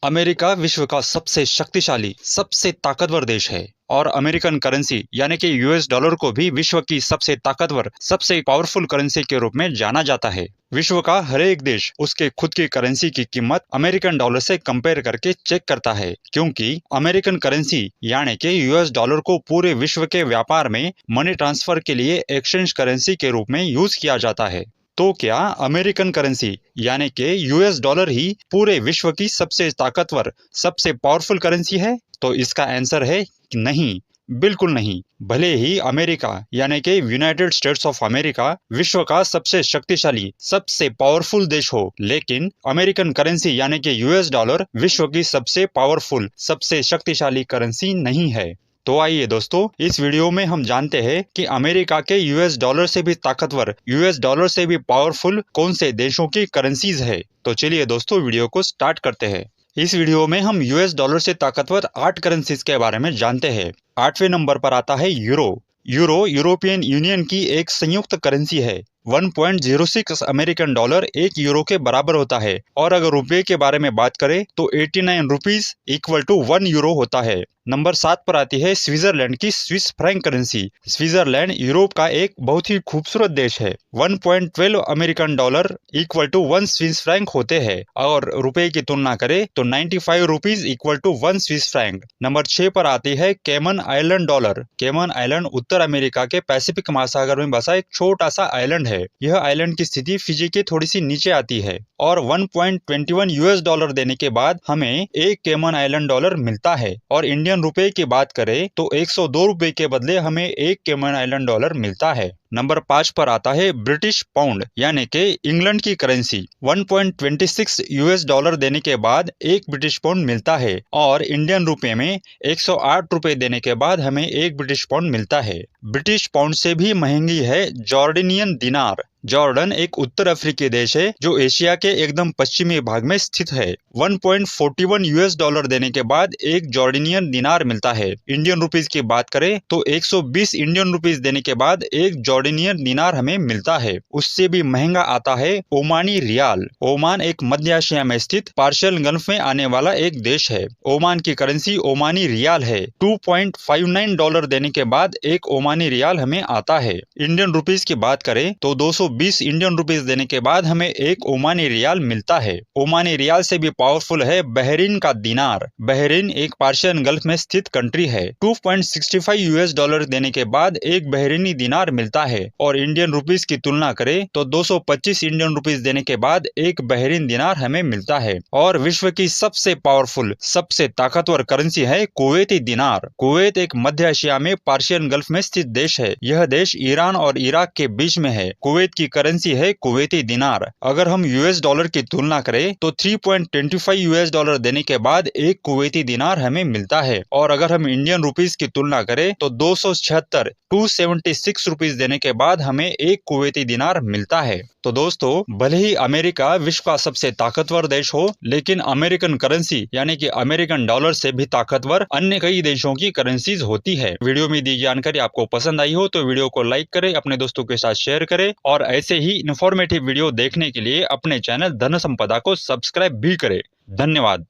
America विश्व का सबसे शक्तिशाली, सबसे ताकतवर देश है और अमेरिकन करेंसी यानी कि यूएस डॉलर को भी विश्व की सबसे ताकतवर, सबसे पावरफुल करेंसी के रूप में जाना जाता है। विश्व का हर एक देश उसके खुद की करेंसी की कीमत अमेरिकन डॉलर से कंपेयर करके चेक करता है, क्योंकि अमेरिकन करेंसी यानी कि यूएस डॉलर को पूरे विश्व के व्यापार में मनी ट्रांसफर के लिए एक्सचेंज करेंसी के रूप में यूज किया जाता है। तो क्या अमेरिकन करेंसी यानी कि यूएस डॉलर ही पूरे विश्व की सबसे ताकतवर, सबसे पावरफुल करेंसी है? तो इसका आंसर है कि नहीं, बिल्कुल नहीं। भले ही अमेरिका यानी कि यूनाइटेड स्टेट्स ऑफ अमेरिका विश्व का सबसे शक्तिशाली, सबसे पावरफुल देश हो, लेकिन अमेरिकन करेंसी यानी कि यूएस डॉलर विश्व की सबसे पावरफुल, सबसे शक्तिशाली करेंसी नहीं है। तो आइए दोस्तों, इस वीडियो में हम जानते हैं कि अमेरिका के यूएस डॉलर से भी ताकतवर, यूएस डॉलर से भी पावरफुल कौन से देशों की करेंसीज है। तो चलिए दोस्तों, वीडियो को स्टार्ट करते हैं। इस वीडियो में हम यूएस डॉलर से ताकतवर 8 करेंसीज के बारे में जानते हैं। 8वें नंबर पर आता है यूरो। यूरो यूरोपियन यूनियन की एक संयुक्त करेंसी है। 1.06 अमेरिकन डॉलर 1 यूरो के बराबर होता है, और अगर रुपए के बारे में बात करें तो 89 रुपीज इक्वल टू 1 यूरो होता है। नंबर 7 पर आती है स्विट्जरलैंड की Swiss franc currency. Switzerland Europe का एक बहुत ही खूबसूरत देश है। 1.12 American dollar equal to 1 Swiss franc होते हैं, और रुपए की तुलना करें तो 95 rupees equal to 1 Swiss franc. Number 6 पर आती है Cayman island dollar. Cayman island उत्तर अमेरिका के पैसिफिक महासागर में बसा एक छोटा सा आइलैंड है। यह आइलैंड की स्थिति फिजी के थोड़ी सी नीचे आती है, और 1.21 यूएस डॉलर देने के बाद हमें एक कैमन आइलैंड डॉलर मिलता है। और इंडियन रुपए की बात करें तो 102 रुपए के बदले हमें एक कैमन आइलैंड डॉलर मिलता है। नंबर 5 पर आता है ब्रिटिश पाउंड यानी कि इंग्लैंड की करेंसी। 1.26 यूएस डॉलर देने के बाद एक ब्रिटिश पाउंड मिलता है, और इंडियन रुपए में 108 रुपए देने के बाद हमें एक ब्रिटिश पाउंड मिलता है। ब्रिटिश पाउंड से भी महंगी है जॉर्डनियन दिनार। जॉर्डन एक उत्तर अफ्रीकी देश है जो एशिया के एकदम पश्चिमी भाग में स्थित है। 1.41 यूएस डॉलर देने के बाद एक जॉर्डनियन दिनार मिलता है। इंडियन रुपीस की बात करें तो 120 इंडियन रुपीस देने के बाद एक जॉर्डनियन दिनार हमें मिलता है। उससे भी महंगा आता है ओमानी रियाल। ओमान एक मध्य एशिया में स्थित पार्शियल गल्फ में आने वाला एक देश है। ओमान की करेंसी ओमानी रियाल है। 2.59 डॉलर देने के बाद एक ओमानी रियाल हमें आता है। इंडियन रुपीस की बात करें तो 220 इंडियन रुपीस देने के बाद हमें एक ओमानी रियाल मिलता है। ओमानी रियाल से भी पावरफुल है बहरीन का दिनार। बहरीन एक पार्शियन गल्फ में स्थित कंट्री है। 2.65 यूएस डॉलर देने के बाद एक बहरीनी दिनार मिलता है, और इंडियन रुपीस की तुलना करें तो 225 इंडियन रुपीस देने के बाद एक बहरीन दिनार हमें मिलता है। और विश्व की सबसे पावरफुल, सबसे ताकतवर करेंसी है कुवैती दिनार। कुवैत एक मध्य एशिया में पार्शियन गल्फ में स्थित देश है। यह देश ईरान और इराक के बीच में है। कुवैत की करेंसी है कुवैती दिनार। अगर हम यूएस डॉलर की तुलना करें तो 3.25 यूएस डॉलर देने के बाद एक कुवैती दिनार हमें मिलता है, और अगर हम इंडियन रुपीस की तुलना करें तो 276 रुपीस देने के बाद हमें एक कुवैती दिनार मिलता है। तो दोस्तों, भले ही अमेरिका विश्व का सबसे ताकतवर देश हो, लेकिन अमेरिकन करेंसी यानी कि अमेरिकन डॉलर से भी ताकतवर अन्य कई देशों की करेंसीज होती है। वीडियो में दी जानकारी आपको पसंद आई हो तो वीडियो को लाइक करें, अपने दोस्तों के साथ शेयर करें, और ऐसे ही इन्फॉर्मेटिव वीडियो देखने के लिए अपने चैनल धन संपदा को सब्सक्राइब भी करें। धन्यवाद।